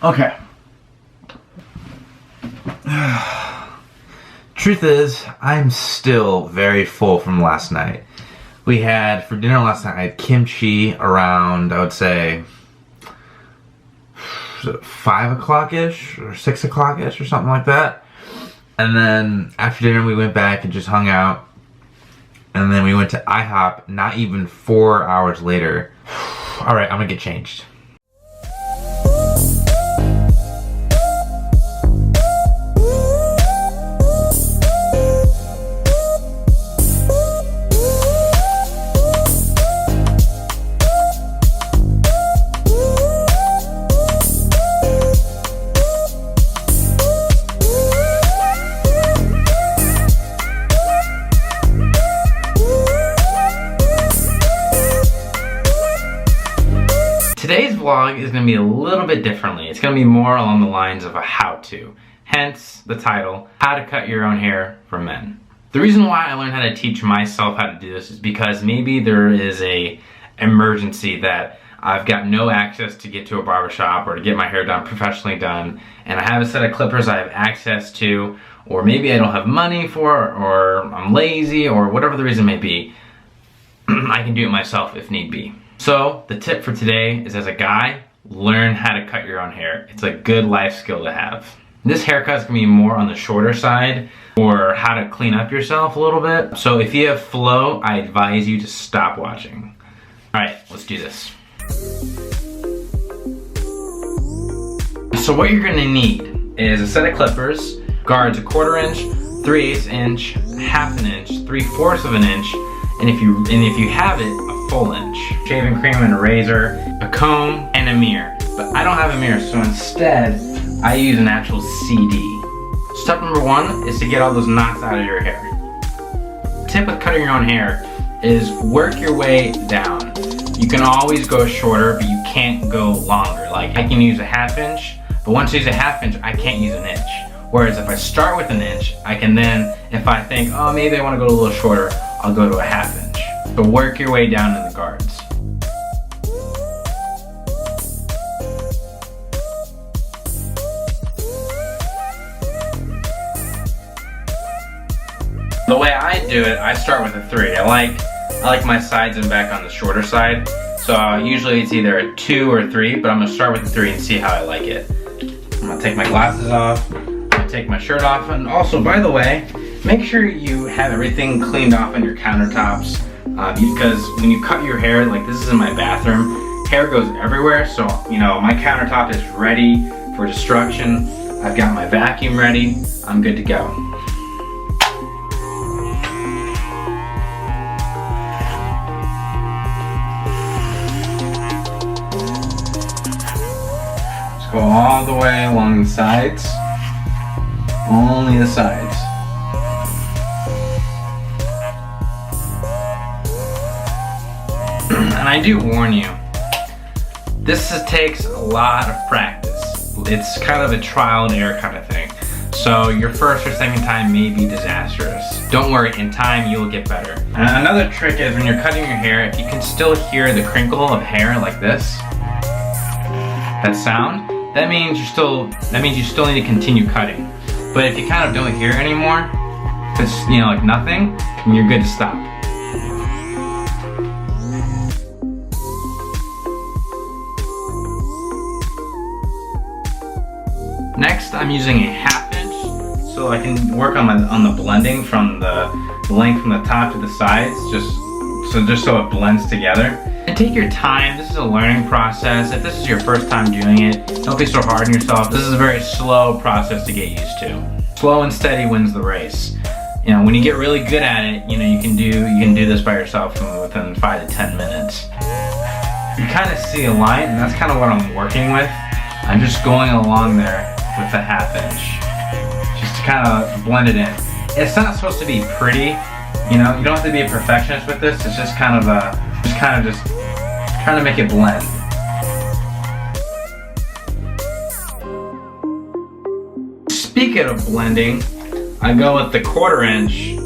Okay. Truth is, I'm still very full from last night. We had, for dinner last night, I had kimchi around, I would say, 5 o'clock-ish or 6 o'clock-ish or something like that. And then after dinner we went back and just hung out. And then we went to IHOP not even 4 hours later. Alright, I'm gonna get changed. Today's vlog is going to be a little bit differently. It's going to be more along the lines of a how-to. Hence the title, How to Cut Your Own Hair for Men. The reason why I learned how to teach myself how to do this is because maybe there is a emergency that I've got no access to get to a barbershop or to get my hair done professionally done, and I have a set of clippers I have access to, or maybe I don't have money for, or I'm lazy, or whatever the reason may be. I can do it myself if need be. So the tip for today is, as a guy, learn how to cut your own hair. It's a good life skill to have. This haircut's gonna be more on the shorter side, or how to clean up yourself a little bit. So if you have flow, I advise you to stop watching. All right, let's do this. So what you're gonna need is a set of clippers, guards 1/4 inch, 3/8 inch, 1/2 inch, 3/4 of an inch, and if you have it, a full inch. Shaving cream and a razor, a comb, and a mirror. But I don't have a mirror, so instead, I use an actual CD. Step number 1 is to get all those knots out of your hair. Tip with cutting your own hair is work your way down. You can always go shorter, but you can't go longer. Like, I can use a 1/2 inch, but once I use a 1/2 inch, I can't use an inch. Whereas if I start with an inch, I can then, if I think, oh, maybe I want to go a little shorter, I'll go to a 1/2 inch. So work your way down in the guards. The way I do it, I start with a 3. I like my sides and back on the shorter side. So usually it's either a 2 or 3, but I'm gonna start with a 3 and see how I like it. I'm gonna take my glasses off, I'm gonna take my shirt off, and also, by the way, make sure you have everything cleaned off on your countertops, because when you cut your hair, like this is in my bathroom, hair goes everywhere, so you know, my countertop is ready for destruction. I've got my vacuum ready, I'm good to go. Go all the way along the sides, only the sides. And I do warn you, this takes a lot of practice. It's kind of a trial and error kind of thing. So your first or second time may be disastrous. Don't worry, in time you'll get better. And another trick is when you're cutting your hair, if you can still hear the crinkle of hair like this, that sound, that means you still need to continue cutting. But if you kind of don't hear it anymore, it's, you know, like nothing, then you're good to stop. Next, I'm using a 1/2 inch, so I can work on the blending from the length from the top to the sides, just so it blends together. And take your time, this is a learning process. If this is your first time doing it, don't be so hard on yourself. This is a very slow process to get used to. Slow and steady wins the race. You know, when you get really good at it, you know, you can do this by yourself within 5 to 10 minutes. You kind of see a line, and that's kind of what I'm working with. I'm just going along there with the 1/2 inch, just to kind of blend it in. It's not supposed to be pretty, you know, you don't have to be a perfectionist with this. It's just kind of just trying to make it blend. Speaking of blending, I go with the 1/4 inch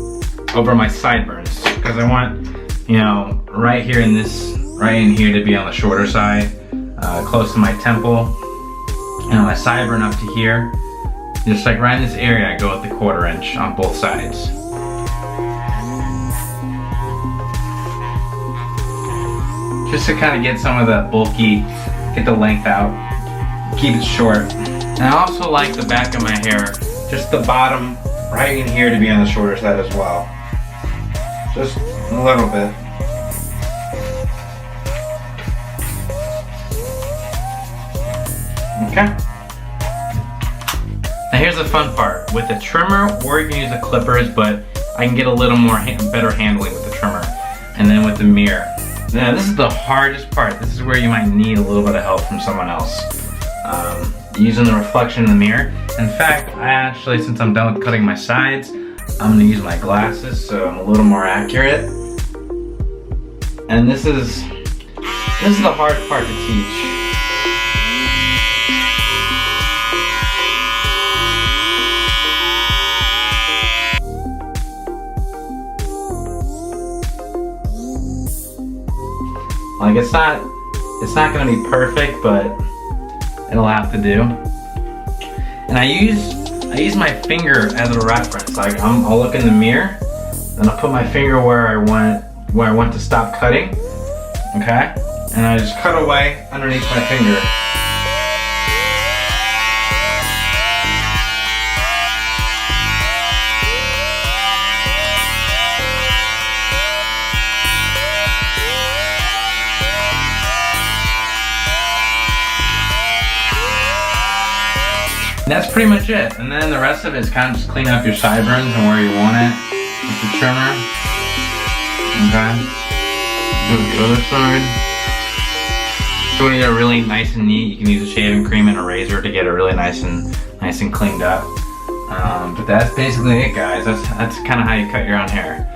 over my sideburns because I want, you know, right in here to be on the shorter side, close to my temple, and my sideburn up to here. Just like right in this area, I go with the 1/4 inch on both sides. Just to kind of get some of that bulky, get the length out, keep it short. And I also like the back of my hair, just the bottom right in here to be on the shorter side as well. Just a little bit. Okay. Now here's the fun part. With a trimmer, or you can use the clippers, but I can get a little more better handling with the trimmer. And then with the mirror. Now this is the hardest part. This is where you might need a little bit of help from someone else. Using the reflection in the mirror. In fact, I actually, since I'm done with cutting my sides, I'm gonna use my glasses so I'm a little more accurate. And this is the hard part to teach. Like it's not gonna be perfect, but it'll have to do. And I use my finger as a reference. Like I'll look in the mirror, and I'll put my finger where I want to stop cutting. Okay? And I just cut away underneath my finger. And that's pretty much it. And then the rest of it is kind of just clean up your sideburns and where you want it with the trimmer. Okay. Do the other side. So when you get it really nice and neat, you can use a shaving cream and a razor to get it really nice and cleaned up. But that's basically it, guys. That's kind of how you cut your own hair.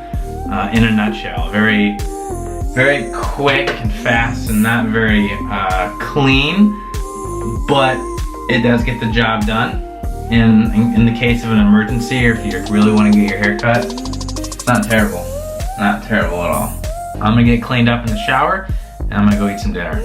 In a nutshell. Very, very quick and fast and not very clean, but it does get the job done. In the case of an emergency, or if you really want to get your hair cut, it's not terrible. Not terrible at all. I'm gonna get cleaned up in the shower, and I'm gonna go eat some dinner.